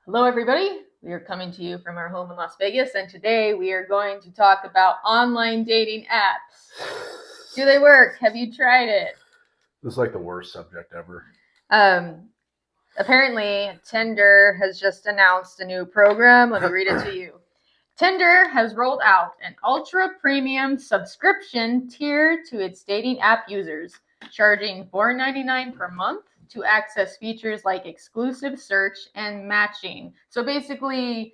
Hello, everybody. We are coming to you from our home in Las Vegas, and today we are going to talk about online dating apps. Do they work? Have you tried it? This is like the worst subject ever. Um, Apparently, Tinder has just announced a new program. Let me read it to you. Tinder has rolled out an ultra premium subscription tier to its dating app users, charging $4.99 per month to access features like exclusive search and matching. So basically,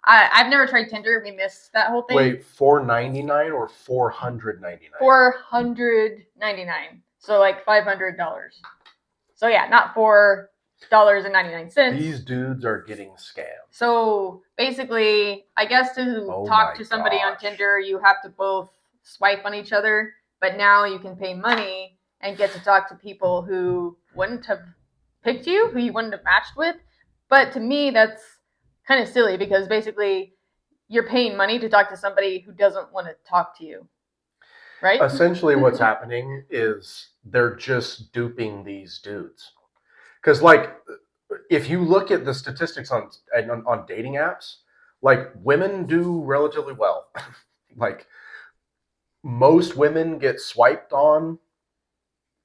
I've never tried Tinder. We missed that whole thing. Wait, $4.99 or $499? $499. So like $500. So yeah, not $4.99. These dudes are getting scammed. So basically, I guess to talk to somebody on Tinder, you have to both swipe on each other, but now you can pay money and get to talk to people who wouldn't have picked you, who you wouldn't have matched with. But to me, that's kind of silly because basically you're paying money to talk to somebody who doesn't want to talk to you, right? Essentially, what's happening is they're just duping these dudes. Because, like, if you look at the statistics on dating apps, like, women do relatively well. Like, most women get swiped on.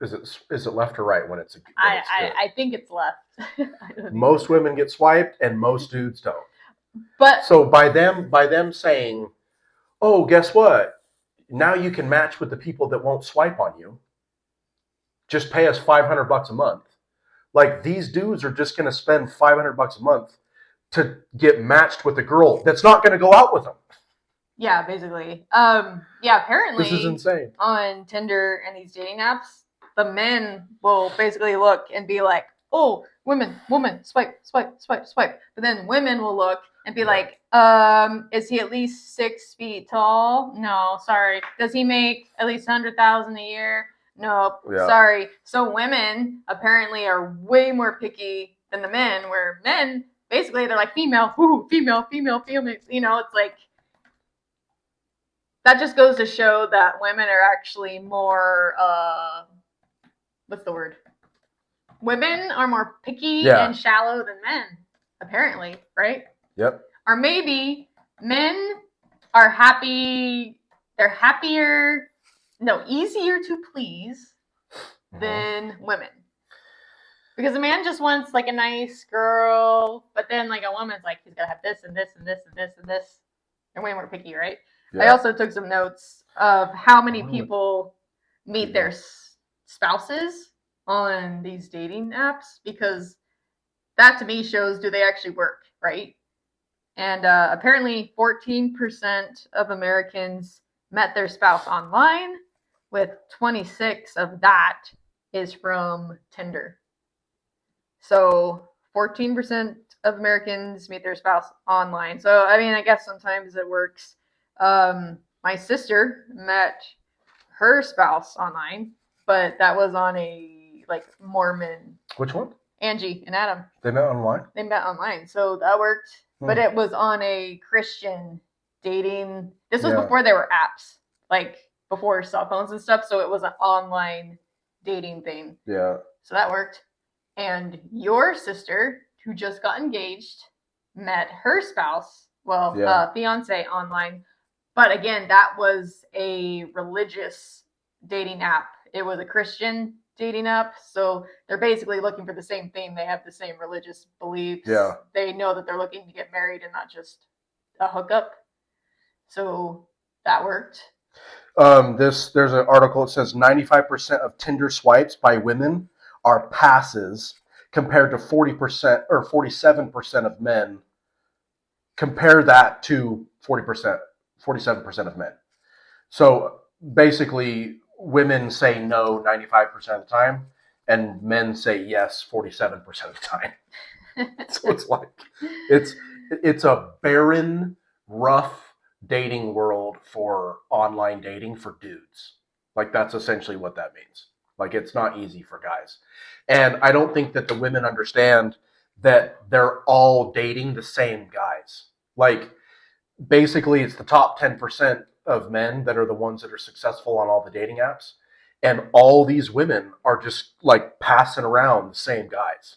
Is it left or right when it's good? I think it's left. Most women get swiped, and most dudes don't. But so by them saying, "Oh, guess what? Now you can match with the people that won't swipe on you. Just pay us $500 a month." Like, these dudes are just going to spend $500 a month to get matched with a girl that's not going to go out with them. Yeah, basically. Apparently this is insane. On Tinder and these dating apps, the men will basically look and be like, "Oh, woman, swipe, swipe, swipe, swipe." But then women will look and be like, "Is he at least 6 feet tall? No, sorry. Does he make at least 100,000 a year? Nope, sorry." So women apparently are way more picky than the men, where men basically they're like female, female. You know, it's like that just goes to show that women are actually more what's the word? Women are more picky and shallow than men, apparently, right? Yep. Or maybe men are happy, they're happier, easier to please than women. Because a man just wants like a nice girl, but then like a woman's like, he's gotta have this and this and this and this and this. They're way more picky, right? Yeah. I also took some notes of how many people meet their spouses on these dating apps, because that to me shows, do they actually work, right? And apparently 14% of Americans met their spouse online, with 26 of that is from Tinder. So 14% of Americans meet their spouse online. So, I mean, I guess sometimes it works. My sister met her spouse online, but that was on a like Mormon. Which one? Angie and Adam. They met online? They met online, so that worked. But it was on a Christian dating. This was before there were apps, like before cell phones and stuff, so it was an online dating thing. Yeah. So that worked. And your sister, who just got engaged, met her spouse, fiance, online. But again, that was a religious dating app. It was a Christian dating app. So they're basically looking for the same thing. They have the same religious beliefs. Yeah. They know that they're looking to get married and not just a hookup. So that worked. There's an article that says 95% of Tinder swipes by women are passes, compared to 40% or 47% of men. Compare that to 47% of men. So basically, women say no 95% of the time, and men say yes 47% of the time. So it's like it's a barren, rough dating world for online dating for dudes. Like, that's essentially what that means. Like, it's not easy for guys. And I don't think that the women understand that they're all dating the same guys. Like, basically, it's the top 10% of men that are the ones that are successful on all the dating apps. And all these women are just, like, passing around the same guys.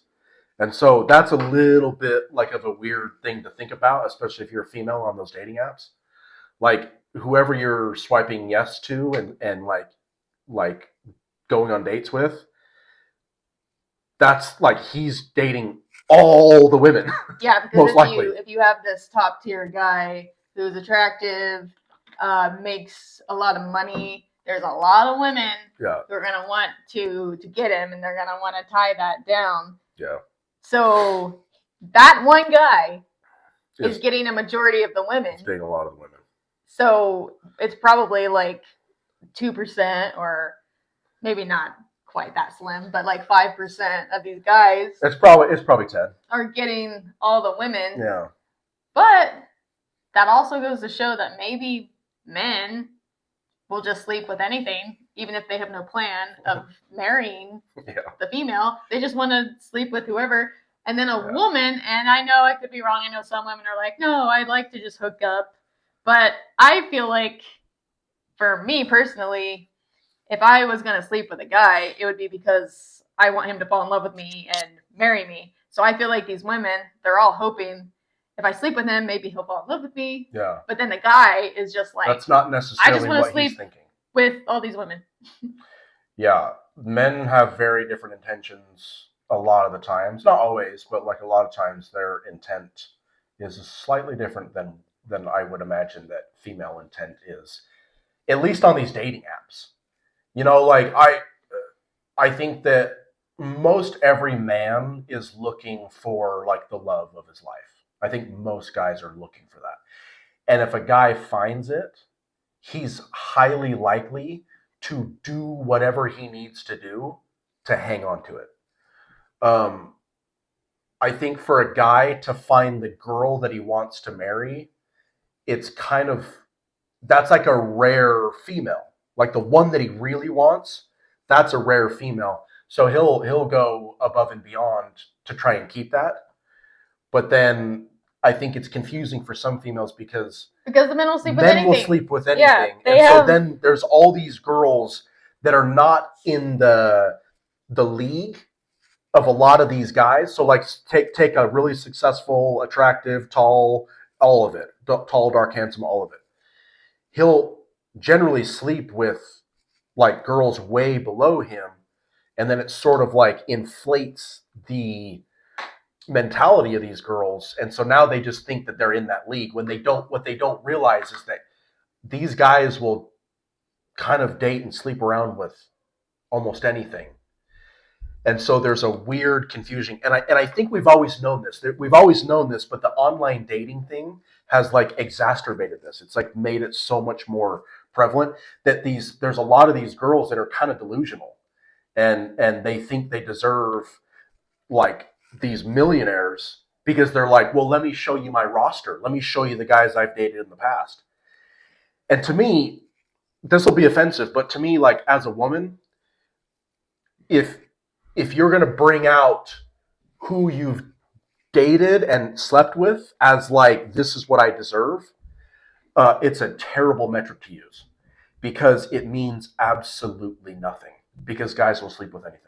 And so that's a little bit like of a weird thing to think about, especially if you're a female on those dating apps. Like whoever you're swiping yes to and like going on dates with, that's like he's dating all the women. Yeah, because Most likely. if you have this top tier guy who's attractive, makes a lot of money, there's a lot of women who are gonna want to get him, and they're gonna want to tie that down. Yeah. So that one guy is getting a majority of the women. He's dating a lot of the women. So it's probably like 2%, or maybe not quite that slim, but like 5% of these guys. It's probably 10. Are getting all the women. Yeah. But that also goes to show that maybe men will just sleep with anything, even if they have no plan of marrying the female. They just want to sleep with whoever. And then a woman, and I know I could be wrong, I know some women are like, no, I'd like to just hook up. But I feel like, for me personally, if I was going to sleep with a guy, it would be because I want him to fall in love with me and marry me. So I feel like these women, they're all hoping, if I sleep with him, maybe he'll fall in love with me. Yeah. But then the guy is just like, that's not necessarily I just want to sleep he's thinking with all these women. Yeah. Men have very different intentions a lot of the times. Not always, but like a lot of times their intent is slightly different than I would imagine that female intent is. At least on these dating apps. You know, like I think that most every man is looking for like the love of his life. I think most guys are looking for that. And if a guy finds it, he's highly likely to do whatever he needs to do to hang on to it. I think for a guy to find the girl that he wants to marry, it's kind of, that's like a rare female. Like the one that he really wants, that's a rare female. So he'll go above and beyond to try and keep that. But then I think it's confusing for some females because the men will sleep with anything. Men will sleep with anything. Yeah, so then there's all these girls that are not in the league of a lot of these guys. So like take a really successful, attractive, tall, all of it. Tall, dark, handsome, all of it. He'll generally sleep with like girls way below him, and then it sort of like inflates the mentality of these girls, and so now they just think that they're in that league when they don't. What they don't realize is that these guys will kind of date and sleep around with almost anything. And so there's a weird confusion, and I think we've always known this. We've always known this, but the online dating thing has like exacerbated this. It's like made it so much more prevalent that there's a lot of these girls that are kind of delusional, and they think they deserve like these millionaires because they're like, well, let me show you my roster. Let me show you the guys I've dated in the past. And to me, this will be offensive, but to me, like as a woman, if you're going to bring out who you've dated and slept with as like, this is what I deserve, it's a terrible metric to use because it means absolutely nothing because guys will sleep with anything.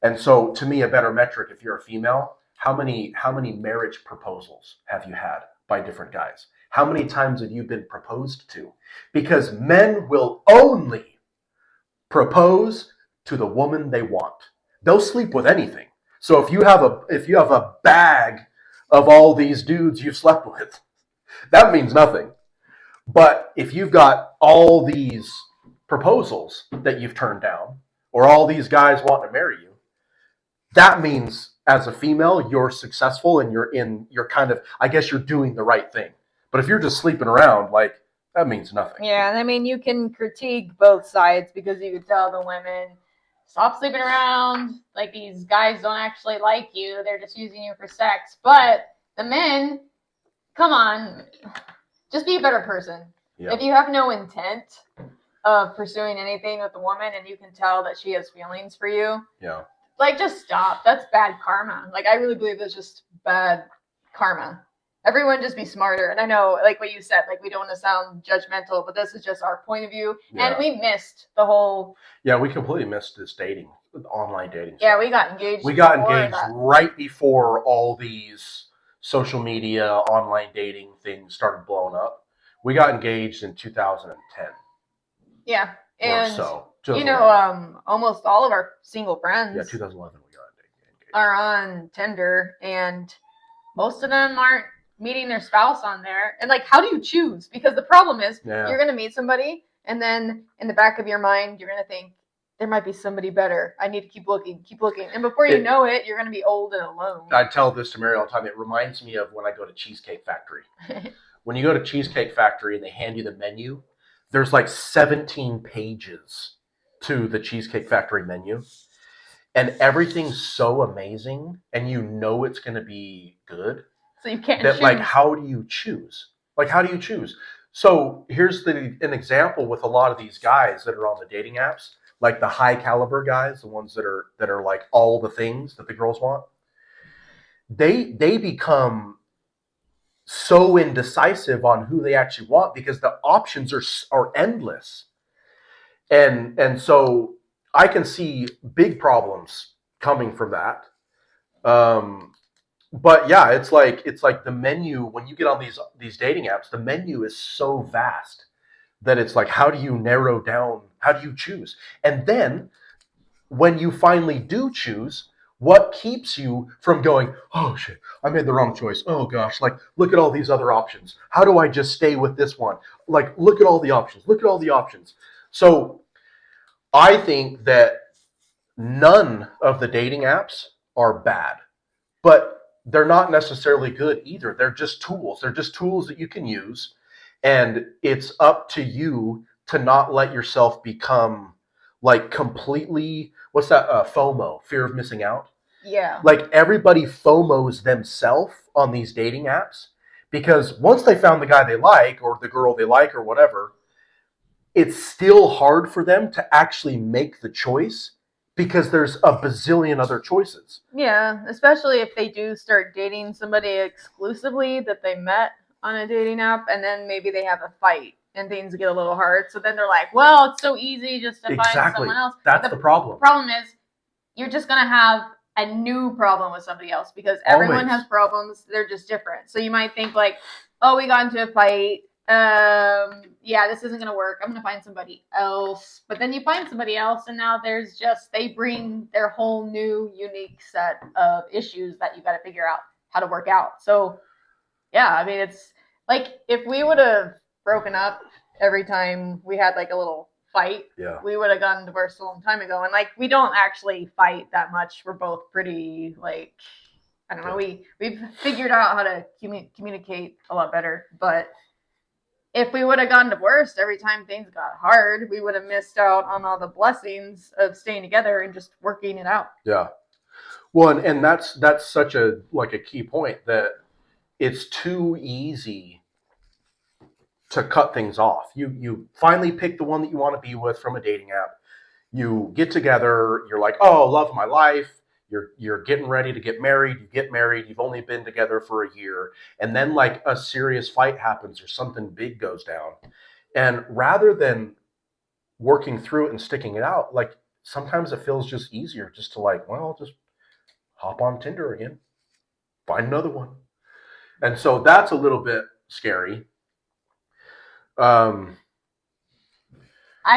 And so to me, a better metric, if you're a female, how many marriage proposals have you had by different guys? How many times have you been proposed to? Because men will only propose to the woman they want. They'll sleep with anything. So if you have a bag of all these dudes you've slept with, that means nothing. But if you've got all these proposals that you've turned down, or all these guys want to marry you, that means as a female you're successful and you're kind of, I guess you're doing the right thing. But if you're just sleeping around, like, that means nothing. Yeah, and I mean, you can critique both sides because you could tell the women, stop sleeping around. Like, these guys don't actually like you. They're just using you for sex. But the men, come on, just be a better person. Yeah. If you have no intent of pursuing anything with a woman and you can tell that she has feelings for you, yeah, like, just stop. That's bad karma. Like, I really believe that's just bad karma. Everyone just be smarter. And I know, like what you said, like, we don't want to sound judgmental, but this is just our point of view. Yeah. And we missed the whole... Yeah, we completely missed this dating online dating. Yeah, stuff. we got engaged. We got before engaged that. right before all these social media, online dating things started blowing up. We got engaged in 2010 Yeah, or and so. you 2011. know, almost all of our single friends Yeah, 2011 we got engaged. are on Tinder, and most of them aren't meeting their spouse on there. And like, how do you choose? Because the problem is, Yeah. you're gonna meet somebody, and then in the back of your mind, you're gonna think there might be somebody better. I need to keep looking, and before you know it, you're gonna be old and alone. I tell this to Mary all the time. It reminds me of when I go to Cheesecake Factory. When you go to Cheesecake Factory and they hand you the menu, there's like 17 pages to the Cheesecake Factory menu. And everything's so amazing, and you know it's going to be good. So you can't that choose. Like, how do you choose? Like, how do you choose? So here's an example with a lot of these guys that are on the dating apps, like the high caliber guys, the ones that are like all the things that the girls want. They become so indecisive on who they actually want because the options are endless. And so I can see big problems coming from that. But yeah, it's like the menu when you get on these dating apps, the menu is so vast that it's like, how do you narrow down? How do you choose? And then when you finally do choose, what keeps you from going, oh shit, I made the wrong choice. Oh gosh, like look at all these other options. How do I just stay with this one? Like, look at all the options. Look at all the options. So I think that none of the dating apps are bad, but they're not necessarily good either. They're just tools. They're just tools that you can use. And it's up to you to not let yourself become like completely, what's that? FOMO, fear of missing out. Yeah. Like everybody FOMOs themselves on these dating apps because once they found the guy they like or the girl they like or whatever, it's still hard for them to actually make the choice because there's a bazillion other choices. Yeah, especially if they do start dating somebody exclusively that they met on a dating app, and then maybe they have a fight and things get a little hard. So then they're like, well, it's so easy just to find someone else. That's the problem. The problem is you're just going to have a new problem with somebody else because everyone has problems. They're just different. So you might think like, oh, we got into a fight. Yeah, this isn't going to work. I'm going to find somebody else. But then you find somebody else, and now they bring their whole new unique set of issues that you got to figure out how to work out. So, yeah, I mean, it's like if we would have broken up every time we had like a little fight, we would have gotten divorced a long time ago. And like, we don't actually fight that much. We're both pretty like, I don't know, we've figured out how to communicate a lot better, but if we would have gotten divorced every time things got hard, we would have missed out on all the blessings of staying together and just working it out. Yeah. Well, and that's such a key point that it's too easy to cut things off. You finally pick the one that you want to be with from a dating app. You get together, you're like, oh, love of my life. You're getting ready to get married. You get married. You've only been together for a year. And then like a serious fight happens or something big goes down. And rather than working through it and sticking it out, like sometimes it feels just easier just to like, well, I'll just hop on Tinder again, find another one. And so that's a little bit scary. I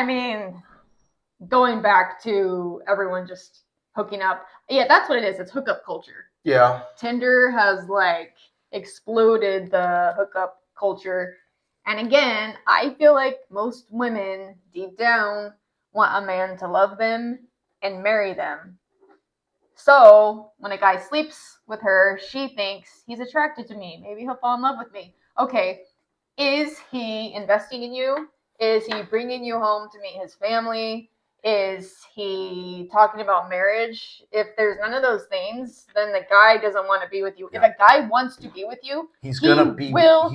mean, going back to everyone just hooking up. Yeah, that's what it is. It's hookup culture. Yeah. Tinder has like exploded the hookup culture. And again, I feel like most women deep down want a man to love them and marry them. So when a guy sleeps with her, she thinks he's attracted to me. Maybe he'll fall in love with me. Okay, is he investing in you? Is he bringing you home to meet his family? Is he talking about marriage? If there's none of those things, then the guy doesn't want to be with you. Yeah. If a guy wants to be with you, he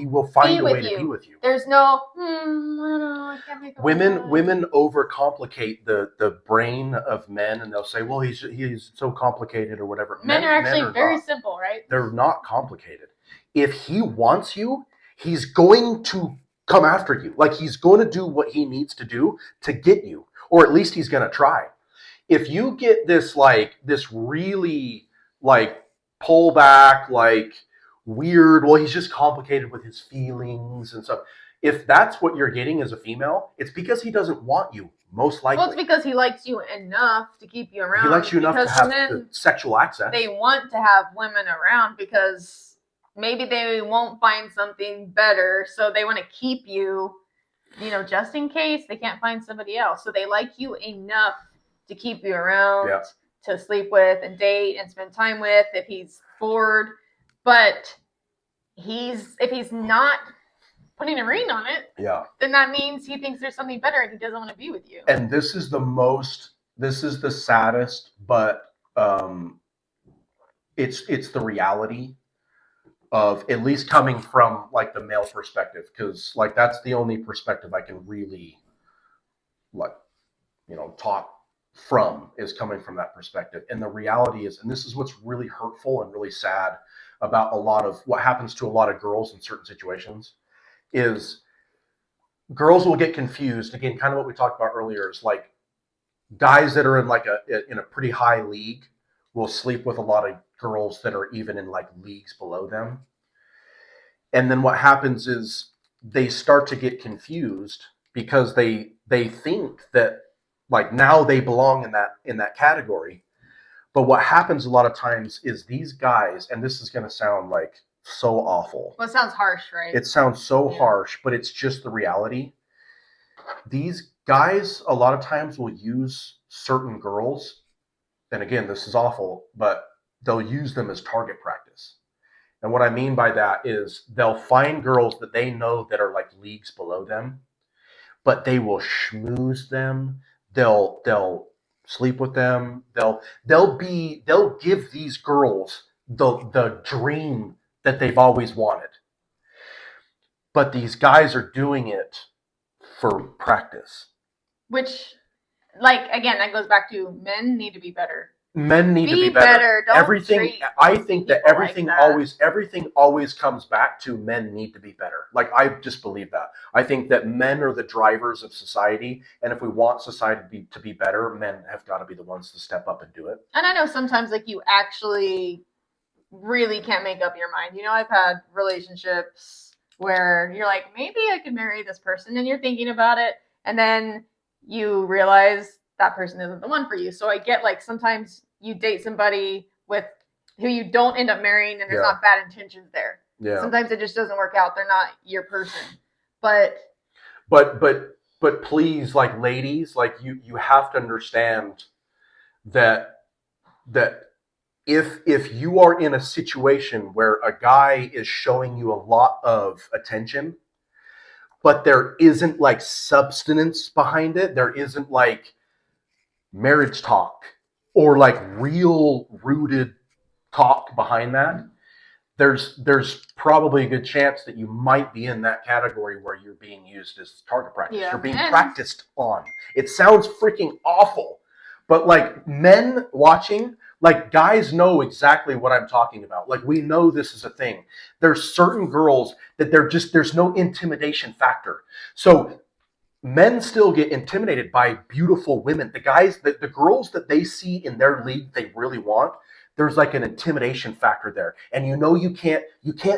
will find a way to be with you. There's no, I don't know, I can't make Women overcomplicate the brain of men, and they'll say, well, he's so complicated or whatever. Men are actually very simple, right? They're not complicated. If he wants you, he's going to come after you. Like he's going to do what he needs to do to get you. Or at least he's going to try. if you get this like this really like pullback, like weird, well, he's just complicated with his feelings and stuff. If that's what you're getting as a female, it's because he doesn't want you, most likely. Well, it's because he likes you enough to keep you around. He likes you enough to because have men, sexual access. they want to have women around because maybe they won't find something better, so they want to keep you, you know, just in case they can't find somebody else. So they like you enough to keep you around, Yeah. to sleep with and date and spend time with if he's bored. But if he's not putting a ring on it, Yeah. then that means he thinks there's something better and he doesn't want to be with you. And this is the saddest, but it's the reality of, at least coming from like the male perspective, because like that's the only perspective I can really like, you know, talk from, is coming from that perspective. And the reality is, and this is what's really hurtful and really sad about a lot of what happens to a lot of girls in certain situations, is girls will get confused. Again, kind of what we talked about earlier, is like guys that are in like in a pretty high league will sleep with a lot of girls that are even in like leagues below them. And then what happens is they start to get confused because they think that like now they belong in that category. But what happens a lot of times is these guys, and this is going to sound like so awful. Well, it sounds harsh, right? It sounds so harsh, but it's just the reality. These guys a lot of times will use certain girls, and again, this is awful, but they'll use them as target practice. And what I mean by that is they'll find girls that they know that are like leagues below them, but they will schmooze them. They'll sleep with them. They'll give these girls the dream that they've always wanted. But these guys are doing it for practice. Which, like, again, that goes back to men need to be better. Men need to be better. Don't everything. I think that everything like always comes back to men need to be better. Like, I just believe that. I think that men are the drivers of society, and if we want society to be better, men have got to be the ones to step up and do it. And I know sometimes like you actually really can't make up your mind. You know, I've had relationships where you're like, maybe I could marry this person, and you're thinking about it, and then you realize that person isn't the one for you. So I get like sometimes you date somebody with who you don't end up marrying, and there's not bad intentions there. Yeah. Sometimes it just doesn't work out. They're not your person. But please, like, ladies, like you have to understand that if you are in a situation where a guy is showing you a lot of attention, but there isn't like substance behind it, there isn't like marriage talk or like real rooted talk behind that, there's probably a good chance that you might be in that category where you're being used as target practice. You're being practiced on. It sounds freaking awful, but like men watching, like guys know exactly what I'm talking about. Like we know this is a thing. There's certain girls that there's no intimidation factor. So men still get intimidated by beautiful women. The girls that they see in their league they really want, there's like an intimidation factor there. And you know you can't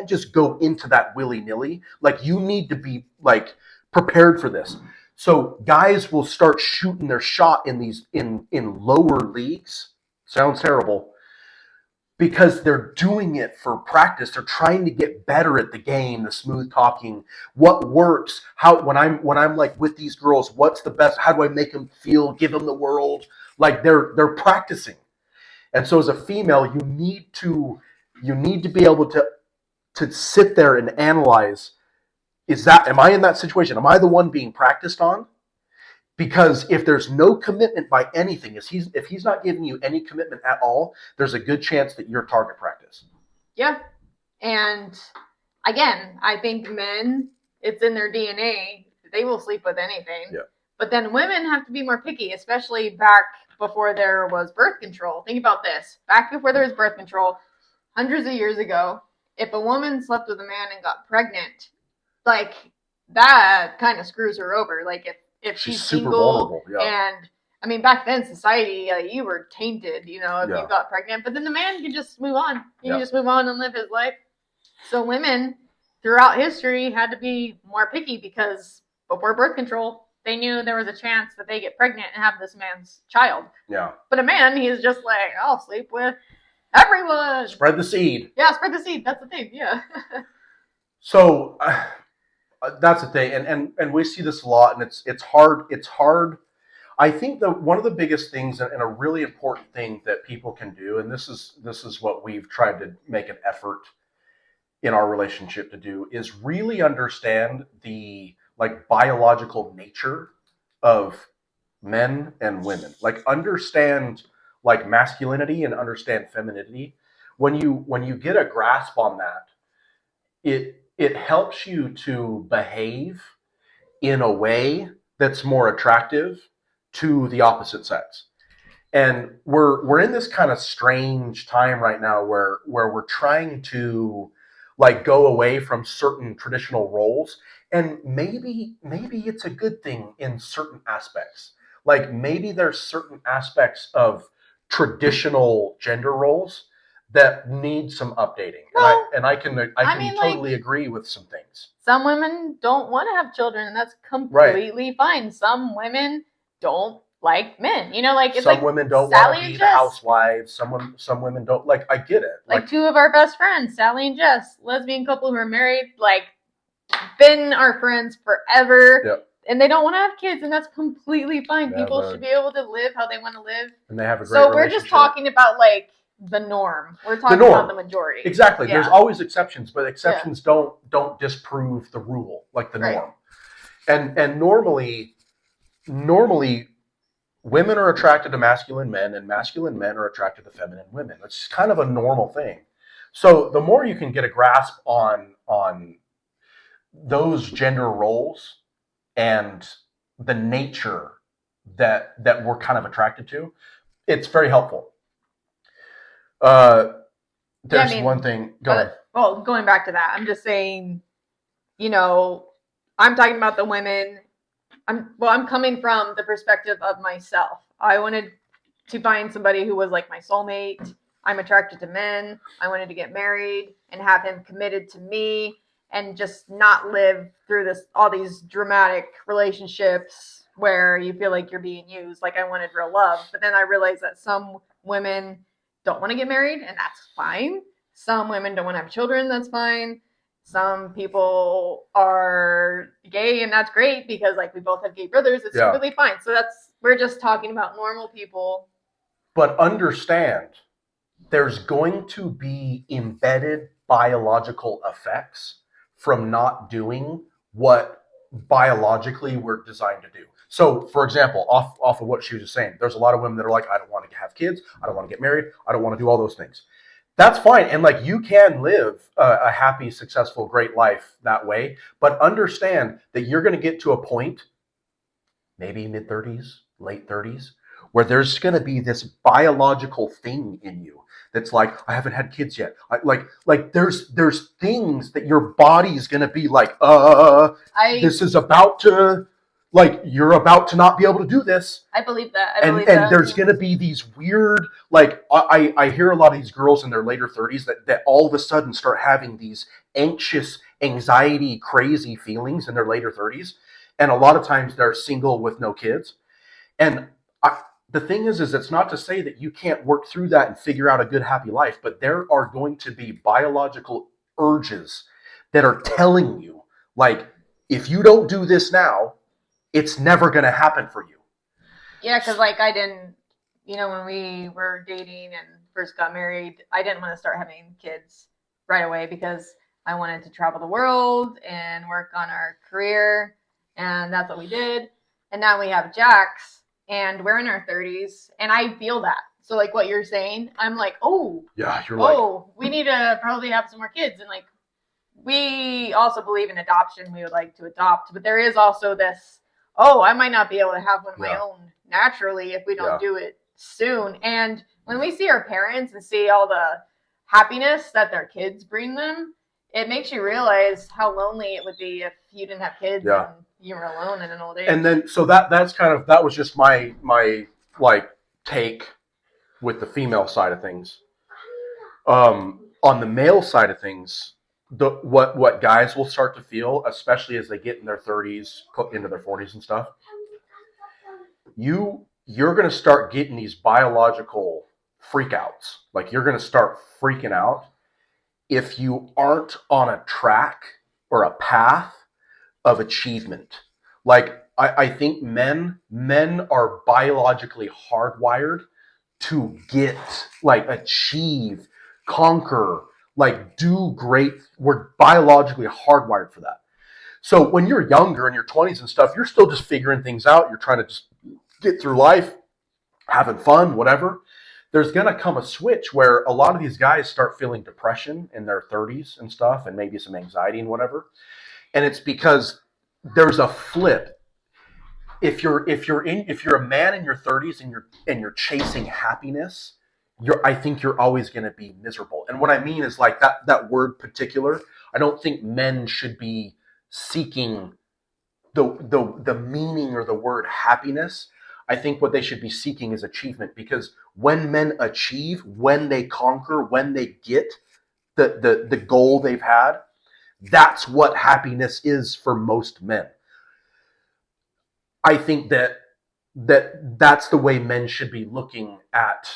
just go into that willy-nilly. Like you need to be like prepared for this. So guys will start shooting their shot in these in lower leagues. Sounds terrible. Because they're doing it for practice. They're trying to get better at the game, the smooth talking, what works, how when I'm like with these girls, what's the best, how do I make them feel, give them the world? Like they're practicing. And so as a female, you need to be able to sit there and analyze, am I in that situation? Am I the one being practiced on? Because if there's no commitment by anything, if he's not giving you any commitment at all, there's a good chance that you're target practice. Yeah. And again, I think men, it's in their DNA. They will sleep with anything. Yeah. But then women have to be more picky, especially back before there was birth control. Think about this. Back before there was birth control, hundreds of years ago, if a woman slept with a man and got pregnant, like that kind of screws her over. Like if she's super single vulnerable, yeah. and I mean, back then, society, you were tainted, if Yeah. you got pregnant. But then the man could just move on. He Yeah. could just move on and live his life. So women throughout history had to be more picky because before birth control, they knew there was a chance that they get pregnant and have this man's child. Yeah. But a man, he's just like, I'll sleep with everyone. Spread the seed. Yeah, spread the seed. That's the thing. Yeah. So that's the thing, and we see this a lot, and it's hard. It's hard. I think one of the biggest things and a really important thing that people can do, and this is what we've tried to make an effort in our relationship to do, is really understand the like biological nature of men and women. Like understand like masculinity and understand femininity. When you get a grasp on that, it helps you to behave in a way that's more attractive to the opposite sex. And we're in this kind of strange time right now where we're trying to like go away from certain traditional roles, and maybe it's a good thing in certain aspects. Like maybe there's certain aspects of traditional gender roles that need some updating. Well, and I can mean, totally agree with some things. Some women don't want to have children, and that's completely fine. Some women don't like men. It's some like women don't Sally want to and be the Jess. housewives. Some women don't like. I get it. Like two of our best friends, Sally and Jess, lesbian couple who are married, like been our friends forever. Yep. And they don't want to have kids, and that's completely fine. Yeah, People should be able to live how they want to live. And they have a great So we're just talking about like the norm. We're talking about the majority. Exactly. Yeah. There's always exceptions, but exceptions don't disprove the rule, like the norm. And normally women are attracted to masculine men, and masculine men are attracted to feminine women. It's kind of a normal thing. So the more you can get a grasp on those gender roles and the nature that we're kind of attracted to, it's very helpful. There's one thing. Go ahead. Well, going back to that, I'm just saying, I'm talking about the women. I'm coming from the perspective of myself. I wanted to find somebody who was like my soulmate. I'm attracted to men. I wanted to get married and have him committed to me and just not live through all these dramatic relationships where you feel like you're being used. Like I wanted real love. But then I realized that some women don't want to get married, and that's fine. Some women don't want to have children, that's fine. Some people are gay, and that's great because like we both have gay brothers. It's really fine. So we're just talking about normal people. But understand, there's going to be embedded biological effects from not doing what biologically we're designed to do. So, for example, off of what she was just saying, there's a lot of women that are like, I don't want to have kids, I don't want to get married, I don't want to do all those things. That's fine, and like you can live a happy, successful, great life that way, but understand that you're going to get to a point, maybe mid-30s, late 30s, where there's going to be this biological thing in you that's like, I haven't had kids yet. There's things that your body's going to be like, this is about to, like, you're about to not be able to do this. I believe that. And there's going to be these weird, like, I hear a lot of these girls in their later 30s that all of a sudden start having these anxious, anxiety, crazy feelings in their later 30s. And a lot of times they're single with no kids. And the thing is it's not to say that you can't work through that and figure out a good, happy life, but there are going to be biological urges that are telling you, like, if you don't do this now, it's never going to happen for you. Yeah, because like I didn't, when we were dating and first got married, I didn't want to start having kids right away because I wanted to travel the world and work on our career, and that's what we did. And now we have Jax. And we're in our 30s, and I feel that. So, like what you're saying, I'm like, we need to probably have some more kids. And, like, we also believe in adoption. We would like to adopt. But there is also this, I might not be able to have one of my own naturally if we don't do it soon. And when we see our parents and see all the happiness that their kids bring them, it makes you realize how lonely it would be if you didn't have kids. Yeah. And You were alone in an old age. And then, so that was just my like take with the female side of things. On the male side of things, what guys will start to feel, especially as they get in their 30s, into their 40s and stuff, you're going to start getting these biological freakouts. Like, you're going to start freaking out if you aren't on a track or a path of achievement. Like, I think men are biologically hardwired to get, like, achieve, conquer, like, do great. We're biologically hardwired for that. So when you're younger in your 20s and stuff, you're still just figuring things out. You're trying to just get through life, having fun, whatever. There's going to come a switch where a lot of these guys start feeling depression in their 30s and stuff, and maybe some anxiety and whatever. And it's because there's a flip. If you're a man in your 30s and you're chasing happiness, I think you're always going to be miserable. And what I mean is, like, that word particular, I don't think men should be seeking the meaning or the word happiness. I think what they should be seeking is achievement, because when men achieve, when they conquer, when they get the goal they've had, that's what happiness is for most men. I think that's the way men should be looking at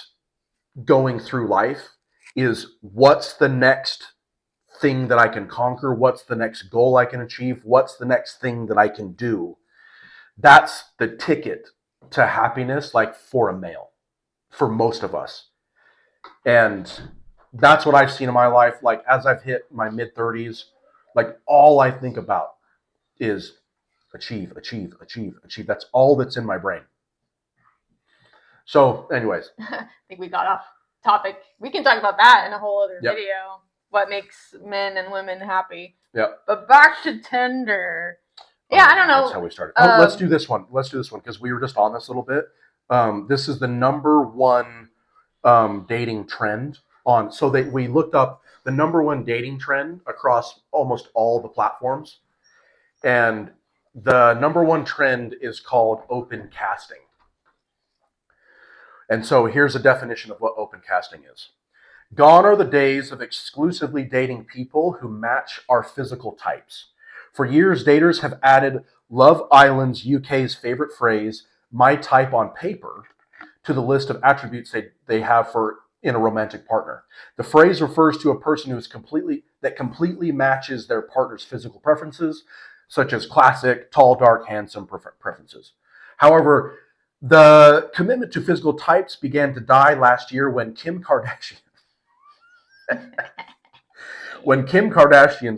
going through life, is what's the next thing that I can conquer? What's the next goal I can achieve? What's the next thing that I can do? That's the ticket to happiness, like, for a male, for most of us. And that's what I've seen in my life. Like, as I've hit my mid-30s, like, all I think about is achieve. That's all that's in my brain. So, anyways. I think we got off topic. We can talk about that in a whole other video. What makes men and women happy. Yep. But back to Tinder. Yeah, I don't know. That's how we started. Let's do this one. Because we were just on this a little bit. This is the number one dating trend on. So we looked up the number one dating trend across almost all the platforms. And the number one trend is called open casting. And so here's a definition of what open casting is. Gone are the days of exclusively dating people who match our physical types. For years, daters have added Love Island's UK's favorite phrase, "my type on paper," to the list of attributes they have in a romantic partner. The phrase refers to a person that completely matches their partner's physical preferences, such as classic, tall, dark, handsome preferences. However, the commitment to physical types began to die last year when Kim Kardashian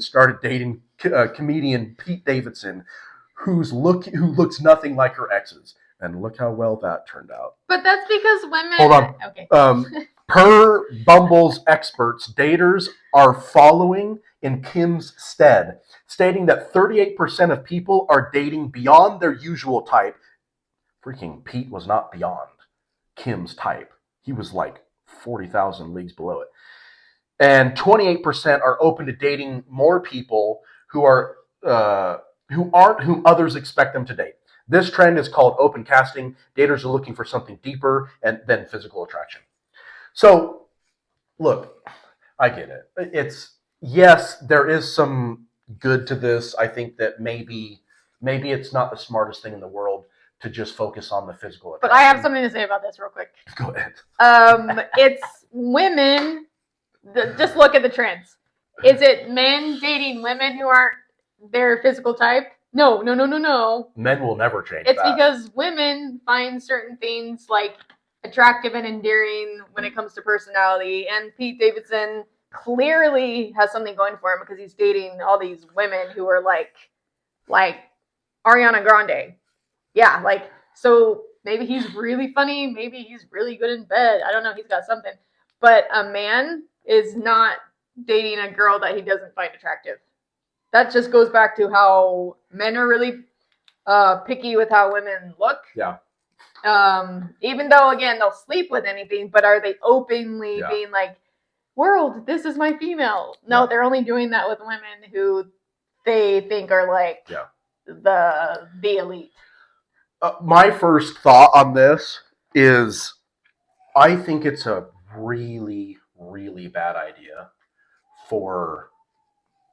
started dating comedian Pete Davidson, who looks nothing like her exes. And look how well that turned out. But that's because women... Hold on. Okay. Per Bumble's experts, daters are following in Kim's stead, stating that 38% of people are dating beyond their usual type. Freaking Pete was not beyond Kim's type. He was like 40,000 leagues below it. And 28% are open to dating more people who aren't whom others expect them to date. This trend is called open casting. Daters are looking for something deeper than physical attraction. So, look, I get it. Yes, there is some good to this. I think that maybe it's not the smartest thing in the world to just focus on the physical attraction. But I have something to say about this real quick. Go ahead. It's women. Just look at the trends. Is it men dating women who aren't their physical type? No. Men will never change It's that. because women find certain things like attractive and endearing when it comes to personality. And Pete Davidson clearly has something going for him because he's dating all these women who are like Ariana Grande. Yeah, like, so maybe he's really funny. Maybe he's really good in bed. I don't know. He's got something. But a man is not dating a girl that he doesn't find attractive. That just goes back to how men are really picky with how women look. Yeah. Even though, again, they'll sleep with anything, but are they openly being like, world, this is my female? No, they're only doing that with women who they think are like the elite. My first thought on this is I think it's a really, really bad idea for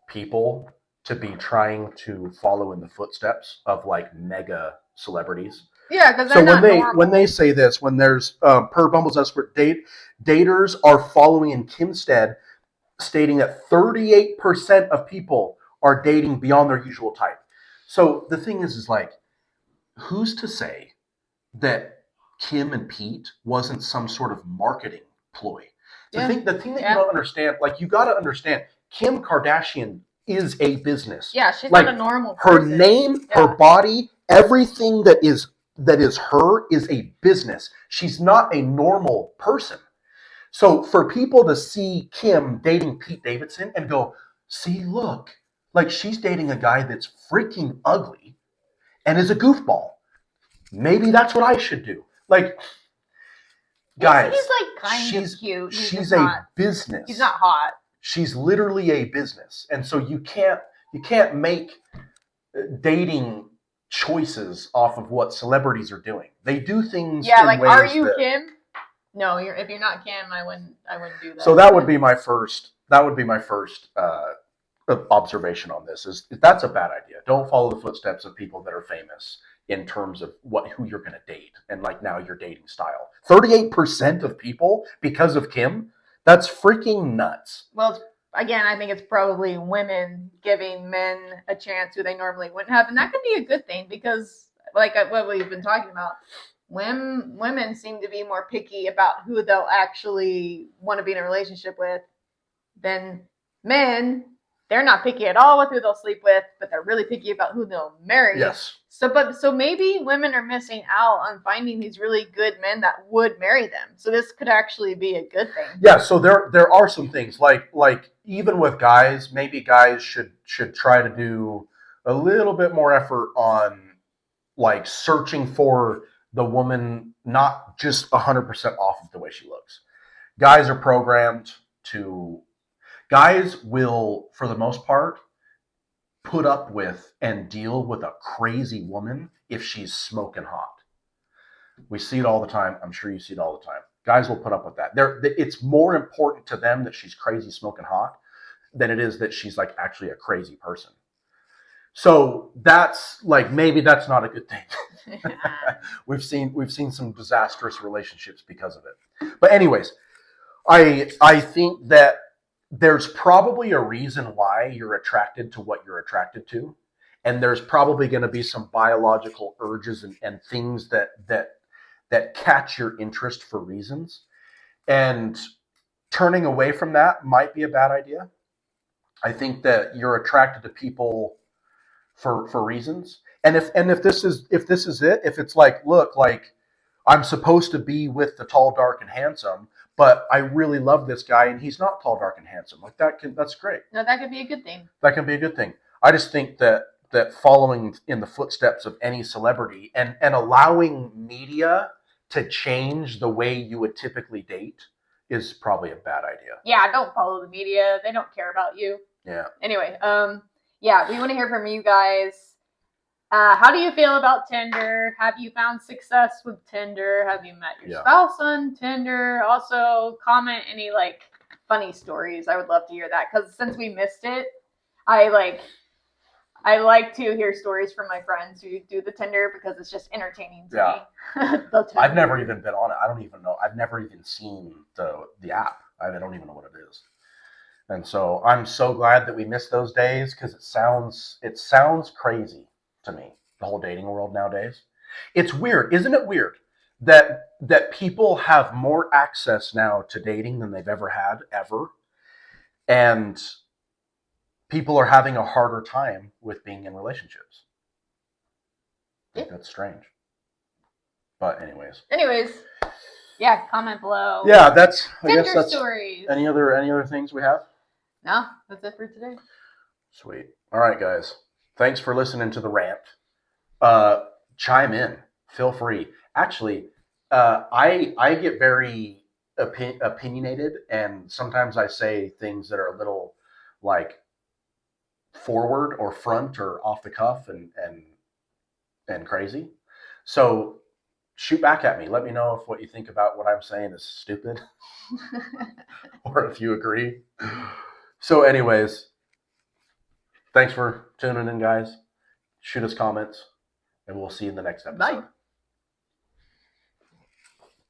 people to be trying to follow in the footsteps of like mega celebrities. Yeah, because So they're not normal. when they say this, when there's per Bumble's expert daters are following in Kim's stead, stating that 38% of people are dating beyond their usual type. So the thing is like, who's to say that Kim and Pete wasn't some sort of marketing ploy? The thing that you don't understand, like you got to understand, Kim Kardashian is a business. Yeah, she's like, not a normal person. Her name, her body, everything that is her is a business. She's not a normal person. So for people to see Kim dating Pete Davidson and go, see, look, like she's dating a guy that's freaking ugly and is a goofball. Maybe that's what I should do. Like, guys, he's like kind of cute. She's a business. He's not hot. She's literally a business, and so you can't make dating choices off of what celebrities are doing. They do things. Yeah, like, are you Kim? No, if you're not Kim, I wouldn't do that. So that would be my first. That would be my first observation on this. Is that's a bad idea. Don't follow the footsteps of people that are famous in terms of who you're going to date and like now your dating style. 38% of people because of Kim. That's freaking nuts. Well, again, I think it's probably women giving men a chance who they normally wouldn't have, and that could be a good thing because, like what we've been talking about, women seem to be more picky about who they'll actually want to be in a relationship with than men. They're not picky at all with who they'll sleep with, but they're really picky about who they'll marry. Yes. So maybe women are missing out on finding these really good men that would marry them. So this could actually be a good thing. Yeah. So there are some things like even with guys, maybe guys should try to do a little bit more effort on like searching for the woman, not just 100% off of the way she looks. Guys are programmed to. Guys will, for the most part, put up with and deal with a crazy woman if she's smoking hot. We see it all the time. I'm sure you see it all the time. Guys will put up with that. It's more important to them that she's crazy smoking hot than it is that she's like actually a crazy person. So that's like, maybe that's not a good thing. We've seen some disastrous relationships because of it. But anyways, I think that there's probably a reason why you're attracted to what you're attracted to. And there's probably going to be some biological urges and things that catch your interest for reasons. And turning away from that might be a bad idea. I think that you're attracted to people for reasons. And if this is it, if it's like, look, like I'm supposed to be with the tall, dark, and handsome, but I really love this guy and he's not tall, dark, and handsome. Like that's great. No, that could be a good thing. That can be a good thing. I just think that following in the footsteps of any celebrity and allowing media to change the way you would typically date is probably a bad idea. Yeah, don't follow the media. They don't care about you. Yeah. Anyway, yeah, we want to hear from you guys. How do you feel about Tinder? Have you found success with Tinder? Have you met your spouse on Tinder? Also, comment any like funny stories. I would love to hear that because since we missed it, I like to hear stories from my friends who do the Tinder because it's just entertaining to me. I've never even been on it. I don't even know. I've never even seen the app. I don't even know what it is. And so I'm so glad that we missed those days because it sounds crazy to me, the whole dating world nowadays. It's weird. Isn't it weird that people have more access now to dating than they've ever had, ever? And people are having a harder time with being in relationships. I think that's strange. But anyways. Yeah, comment below. Yeah, I guess that's stories. Any other things we have? No, that's it for today. Sweet. All right, guys. Thanks for listening to the rant. Chime in. Feel free. Actually, I get very opinionated, and sometimes I say things that are a little like forward or front or off the cuff and crazy. So shoot back at me. Let me know if what you think about what I'm saying is stupid or if you agree. So anyways, thanks for tuning in, guys. Shoot us comments, and we'll see you in the next episode. Bye.